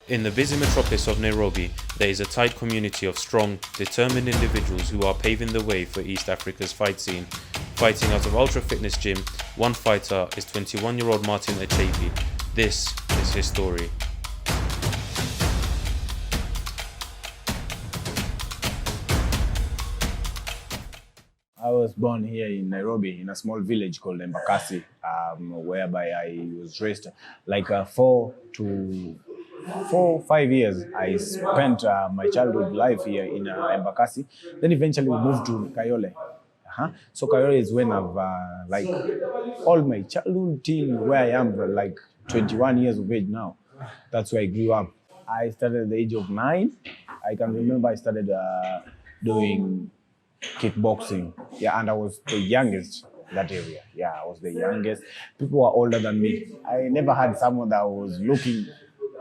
In the busy metropolis of Nairobi, there is a tight community of strong, determined individuals who are paving the way for East Africa's fight scene. Fighting out of Ultra Fitness Gym, one fighter is 21-year-old Martin Achebi. This is his story. I was born here in Nairobi, in a small village called Embakasi, whereby I was raised. Like 5 years, I spent my childhood life here in Embakasi. Then eventually we moved to Kayole. So Kayole is when I've like all my childhood till where I am, like 21 years of age now. That's where I grew up. I started at the age of 9. I can remember I started doing kickboxing. Yeah, and I was the youngest in that area. Yeah, I was the youngest. People were older than me. I never had someone that I was looking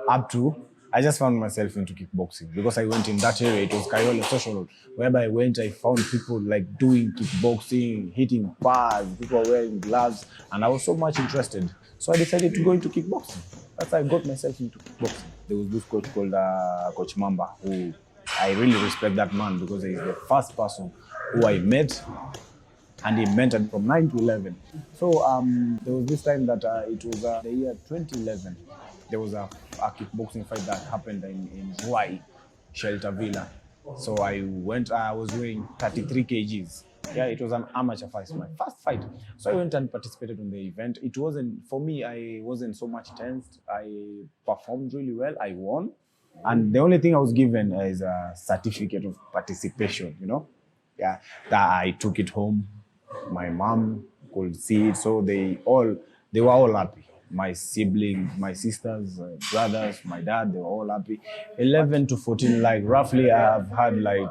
up to. I just found myself into kickboxing because I went in that area. It was Kayole Social, whereby I went, I found people like doing kickboxing, hitting bars, people were wearing gloves, and I was so much interested. So I decided to go into kickboxing. That's how I got myself into kickboxing. There was this coach called Coach Mamba, who I really respect that man because he's the first person who I met, and he mentored from 9 to 11. So there was this time that it was the year 2011. There was a kickboxing fight that happened in Hawaii, Shelter Villa. So I went, I was weighing 33 kgs. Yeah, it was an amateur fight, my first fight. So I went and participated in the event. It wasn't, for me, I wasn't so much tensed. I performed really well, I won. And the only thing I was given is a certificate of participation, you know? Yeah, that I took it home. My mom could see it, so they were all happy. My siblings, my sisters, brothers, my dad, they were all happy. 11 to 14, like roughly, I've had like,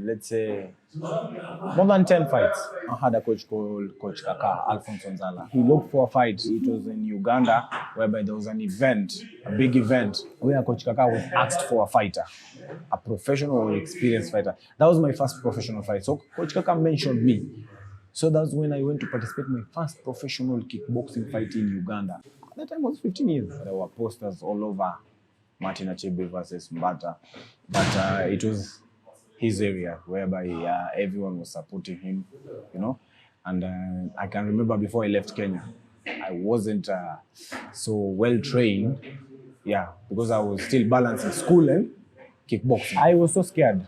let's say, more than 10 fights. I had a coach called Coach Kaka, Alphonse Onzala. He looked for a fight. It was in Uganda, whereby there was an event, a big event, where Coach Kaka was asked for a fighter, a professional or experienced fighter. That was my first professional fight. So Coach Kaka mentioned me. So that's when I went to participate in my first professional kickboxing fight in Uganda. At that time I was 15 years. There were posters all over, Martin Achebi versus Mbata. But it was his area whereby everyone was supporting him, you know. And I can remember before I left Kenya, I wasn't so well trained, yeah, because I was still balancing school and kickboxing. I was so scared.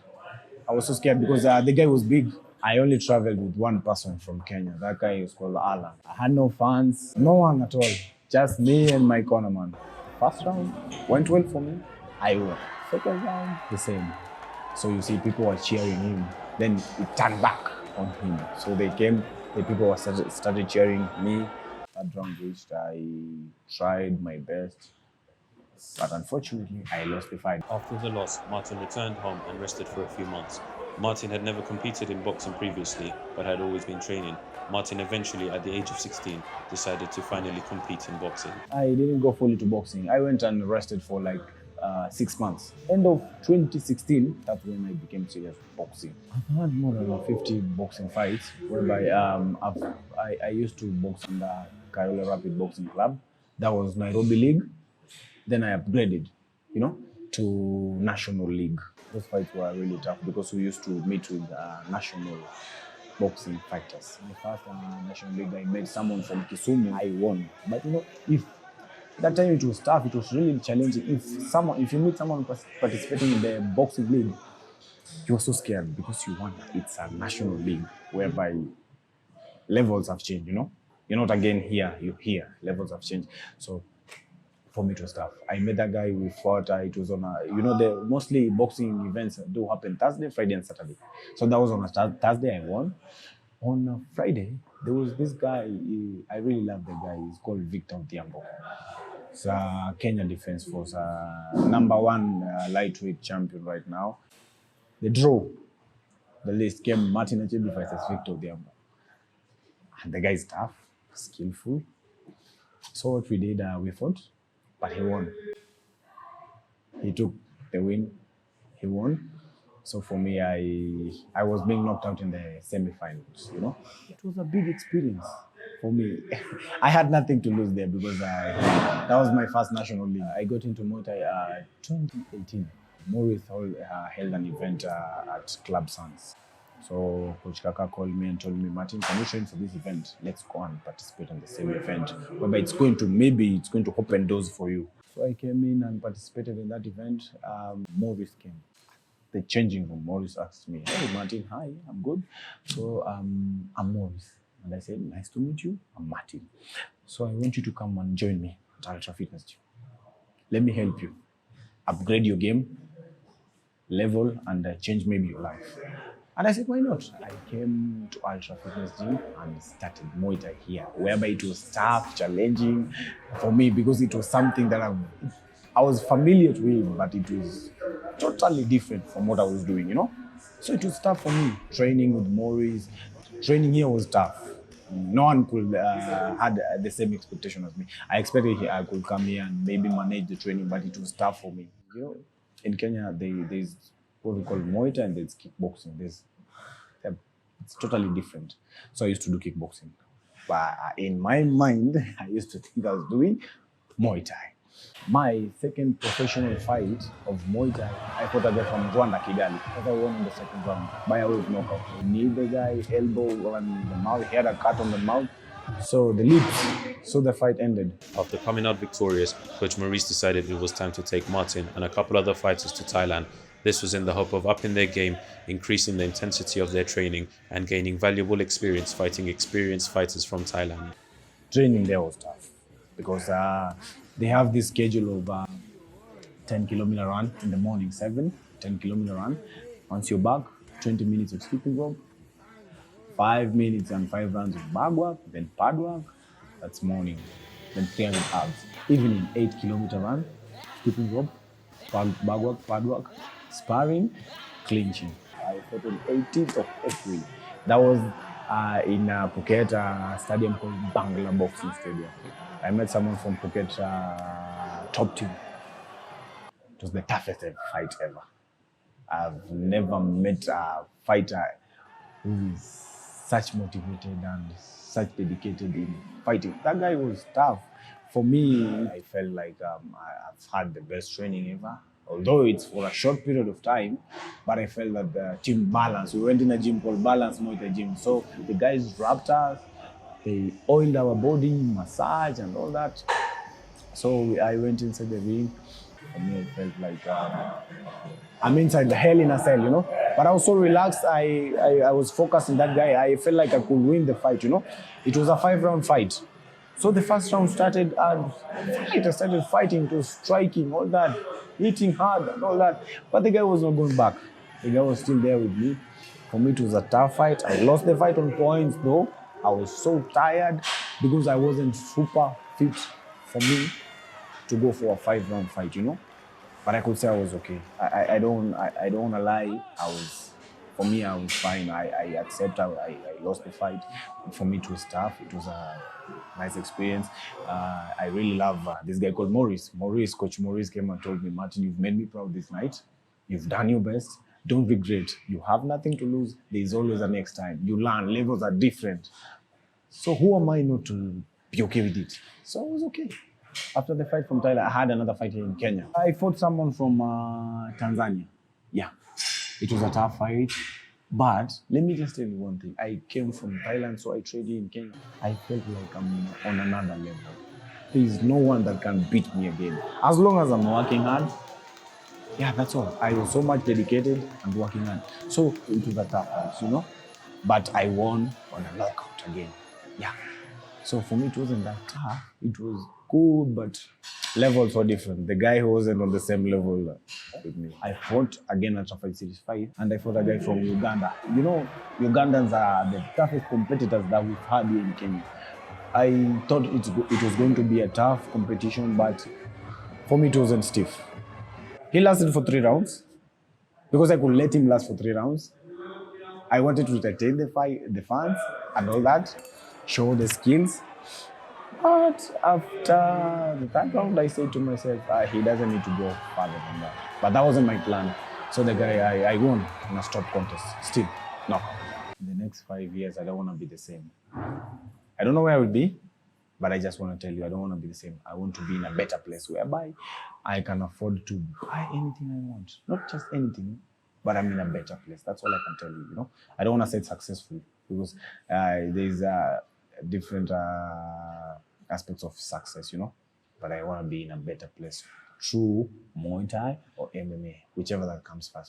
Because the guy was big. I only traveled with one person from Kenya. That guy was called Alan. I had no fans, no one at all. Just me and my corner man. First round went well for me. I won. Second round, the same. So you see, people were cheering him. Then it turned back on him. So they came, the people started cheering me. That round reached, I tried my best. But unfortunately, I lost the fight. After the loss, Martin returned home and rested for a few months. Martin had never competed in boxing previously, but had always been training. Martin eventually, at the age of 16, decided to finally compete in boxing. I didn't go fully to boxing. I went and rested for like 6 months. End of 2016, that's when I became serious with boxing. I've had more than 50 boxing fights, whereby I used to box in the Kayole Rapid Boxing Club. That was Nairobi League. Then I upgraded, you know, to National League. Those fights were really tough because we used to meet with national boxing fighters. In the first National League, I met someone from Kisumu. I won. But you know, if that time it was tough, it was really challenging. If you meet someone participating in the boxing league, you're so scared because you won. It's a national league whereby levels have changed, you know? You're not again here, you're here. Levels have changed. So for me, it was tough. I met that guy, we fought. It was on a, you know, the mostly boxing events do happen Thursday, Friday, and Saturday. So that was on a Thursday, I won. On a Friday, there was this guy, I really love the guy. He's called Victor Odhiambo. He's a Kenya Defense Force, #1 lightweight champion right now. The draw, the list came Martin Achebi versus Victor Odhiambo. And the guy is tough, skillful. So what we did, we fought. But he won. He took the win. He won. So for me, I was being knocked out in the semi-finals, you know. It was a big experience for me, I had nothing to lose there because that was my first national league. I got into Muay Thai 2018. Maurice held an event at Club Sans. So Coach Kaka called me and told me, Martin, can you train for this event? Let's go and participate in the same event. Whereby maybe it's going to open doors for you. So I came in and participated in that event. Maurice came. The changing room, Maurice asked me, hey Martin, hi, I'm good. So I'm Maurice. And I said, nice to meet you, I'm Martin. So I want you to come and join me at Ultra Fitness Gym. Let me help you upgrade your game level and change maybe your life. And I said, why not? I came to Ultra Fitness Gym and started Muay Thai here, whereby it was tough, challenging for me because it was something that I was familiar with, but it was totally different from what I was doing, you know? So it was tough for me. Training with Maurice, training here was tough. No one could had the same expectation as me. I expected I could come here and maybe manage the training, but it was tough for me. You know, in Kenya, there's what we call Muay Thai and there's kickboxing. It's totally different. So I used to do kickboxing. But in my mind, I used to think I was doing Muay Thai. My second professional fight of Muay Thai, I fought a guy from Rwanda, Kayole. I won in the second round by a way knockout. I kneed the guy, elbow on the mouth, he had a cut on the mouth. So the lips, so the fight ended. After coming out victorious, Coach Maurice decided it was time to take Martin and a couple other fighters to Thailand. This was in the hope of upping their game, increasing the intensity of their training, and gaining valuable experience fighting experienced fighters from Thailand. Training there was tough because they have this schedule of 10-kilometer run in the morning, 10-kilometer run. Once you're back, 20 minutes of skipping rope, 5 minutes and 5 rounds of bag work, then pad work, that's morning, then 300 abs. Evening, 8-kilometer run, skipping rope, bag work, pad work, sparring, clinching. I fought on 18th of April. That was in Phuket, stadium called Bangla Boxing Stadium. I met someone from Phuket top team. It was the toughest fight ever. I've never met a fighter who is such motivated and such dedicated in fighting. That guy was tough. For me, I felt like I've had the best training ever. Although it's for a short period of time, but I felt that the team balance. We went in a gym called Balance Muay Thai Gym. So the guys wrapped us, they oiled our body, massage and all that. So I went inside the ring. For me, it felt like I'm inside the hell in a cell, you know. But I was so relaxed. I was focused on that guy. I felt like I could win the fight, you know. It was a 5-round fight. So the first round started, I started fighting, to striking, all that, hitting hard and all that. But the guy was not going back. The guy was still there with me. For me, it was a tough fight. I lost the fight on points though. I was so tired because I wasn't super fit for me to go for a 5-round fight, you know. But I could say I was okay. I don't want to lie. For me, I was fine. I accept I lost the fight. For me, it was tough. It was a nice experience. I really love this guy called Maurice. Coach Maurice came and told me, Martin, you've made me proud this night. You've done your best. Don't regret. You have nothing to lose. There's always a next time. You learn. Levels are different. So who am I not to be okay with it? So I was okay. After the fight from Thailand, I had another fight here in Kenya. I fought someone from Tanzania. Yeah, it was a tough fight. But let me just tell you one thing. I came from Thailand, so I trained here in Kenya. I felt like I'm on another level. There is no one that can beat me again. As long as I'm working hard, yeah, that's all. I was so much dedicated and working hard. So it was a tough fight, you know. But I won on a knockout again. Yeah. So for me, it wasn't that tough. It was good, but levels were different. The guy who wasn't on the same level with me. I fought again at Fight Series 5, and I fought a guy from Uganda. You know, Ugandans are the toughest competitors that we've had here in Kenya. I thought it was going to be a tough competition, but for me, it wasn't stiff. He lasted for 3 rounds because I could let him last for 3 rounds. I wanted to entertain the fans and all that, show the skills. But after the 3rd round, I said to myself, he doesn't need to go further than that. But that wasn't my plan. So the guy, I won in a stop contest. Still, knockout. In the next 5 years, I don't want to be the same. I I don't know where I will be, but I just want to tell you, I don't want to be the same. I want to be in a better place whereby I can afford to buy anything I want. Not just anything, but I'm in a better place. That's all I can tell you, you know. I don't want to say it's successful because there's different aspects of success, you know. But I want to be in a better place through Muay Thai or MMA, whichever that comes first.